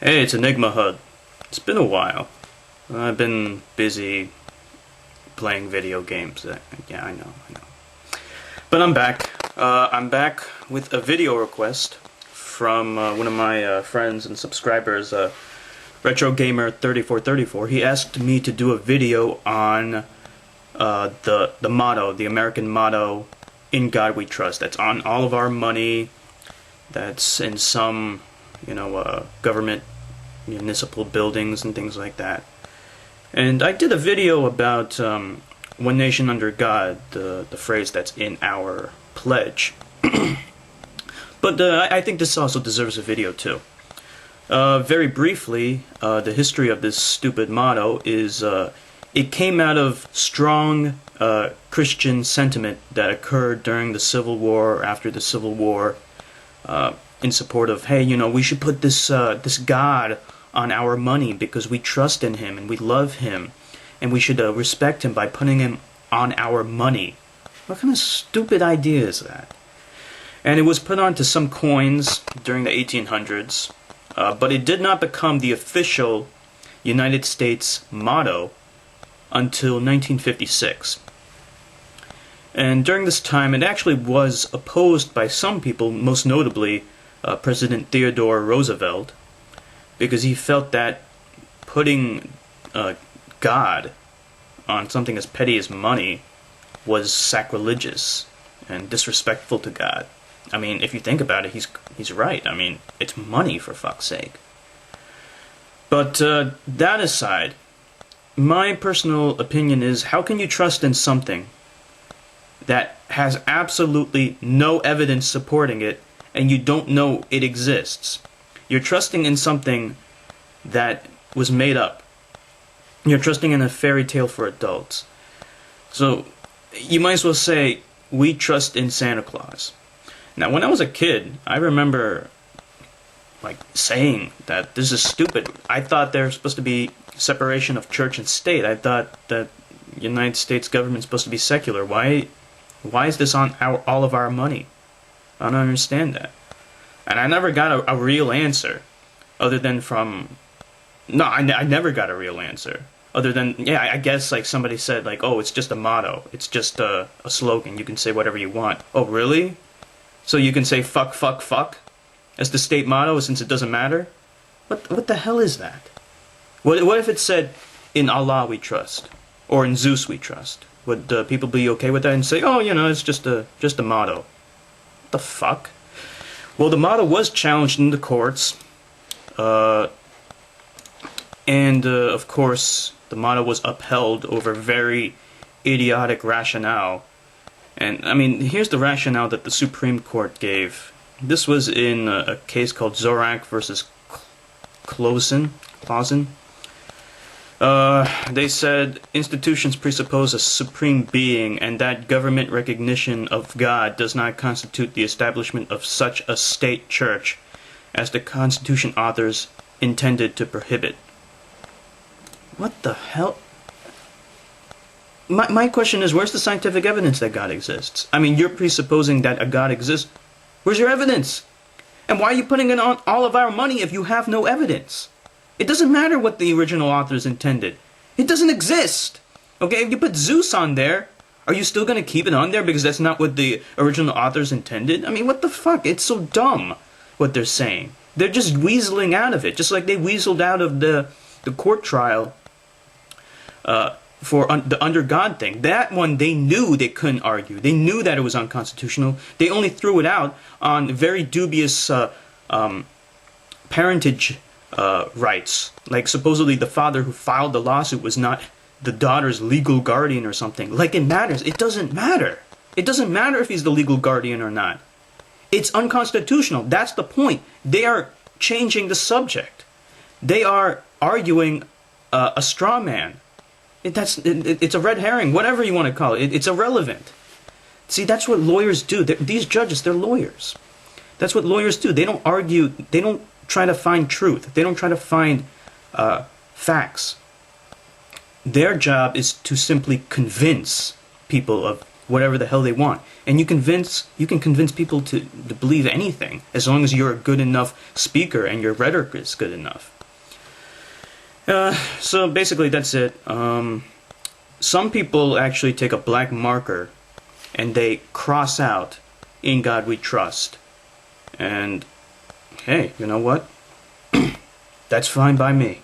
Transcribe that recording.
Hey, it's Enigma HUD. It's been a while. I've been busy playing video games. Yeah, I know. But I'm back. I'm back with a video request from one of my friends and subscribers, RetroGamer3434. He asked me to do a video on the motto, the American motto, "In God We Trust." That's on all of our money. That's in some, government, municipal buildings and things like that. And I did a video about one nation under God, the phrase that's in our pledge. But I think this also deserves a video too. Very briefly, the history of this stupid motto is it came out of strong Christian sentiment that occurred during the Civil War, or after the Civil War, in support of, hey, we should put this God on our money because we trust in him and we love him, and we should respect him by putting him on our money. What kind of stupid idea is that? And it was put onto some coins during the 1800s, but it did not become the official United States motto until 1956. And during this time, it actually was opposed by some people, most notably President Theodore Roosevelt, because he felt that putting God on something as petty as money was sacrilegious and disrespectful to God. I mean, if you think about it, he's right. I mean, it's money, for fuck's sake. But that aside, my personal opinion is, how can you trust in something that has absolutely no evidence supporting it, and you don't know it exists? You're trusting in something that was made up. You're trusting in a fairy tale for adults. So, you might as well say, we trust in Santa Claus. Now, when I was a kid, I remember saying that this is stupid. I thought there was supposed to be separation of church and state. I thought that the United States government is supposed to be secular. Why is this on all of our money? I don't understand that. And I never got a real answer, other than from... No, I never got a real answer, other than, yeah, I guess somebody said, oh, it's just a motto. It's just a slogan. You can say whatever you want. Oh, really? So you can say fuck, fuck, fuck as the state motto, since it doesn't matter? What the hell is that? What if it said, "In Allah we trust," or "In Zeus we trust"? Would people be okay with that and say, oh, it's just a motto? What the fuck? Well, the motto was challenged in the courts, and of course the motto was upheld over very idiotic rationale. And I mean, here's the rationale that the Supreme Court gave. This was in a case called Zorak versus Clausen. They said institutions presuppose a supreme being, and that government recognition of God does not constitute the establishment of such a state church as the Constitution authors intended to prohibit. What the hell? My question is, where's the scientific evidence that God exists? I mean, you're presupposing that a God exists. Where's your evidence? And why are you putting it on all of our money if you have no evidence? It doesn't matter what the original authors intended. It doesn't exist. Okay, if you put Zeus on there, are you still going to keep it on there because that's not what the original authors intended? I mean, what the fuck? It's so dumb what they're saying. They're just weaseling out of it, just like they weaseled out of the court trial for the under God thing. That one, they knew they couldn't argue. They knew that it was unconstitutional. They only threw it out on very dubious parentage rights. Like, supposedly the father who filed the lawsuit was not the daughter's legal guardian or something. Like, it matters. It doesn't matter. It doesn't matter if he's the legal guardian or not. It's unconstitutional. That's the point. They are changing the subject. They are arguing a straw man. It's a red herring, whatever you want to call it. It's irrelevant. See, that's what lawyers do. These judges, they're lawyers. That's what lawyers do. They don't argue. They don't try to find truth. They don't try to find facts. Their job is to simply convince people of whatever the hell they want. And you can convince people to believe anything, as long as you're a good enough speaker and your rhetoric is good enough. So basically, that's it. Some people actually take a black marker and they cross out "In God We Trust." And hey, you know what? That's fine by me.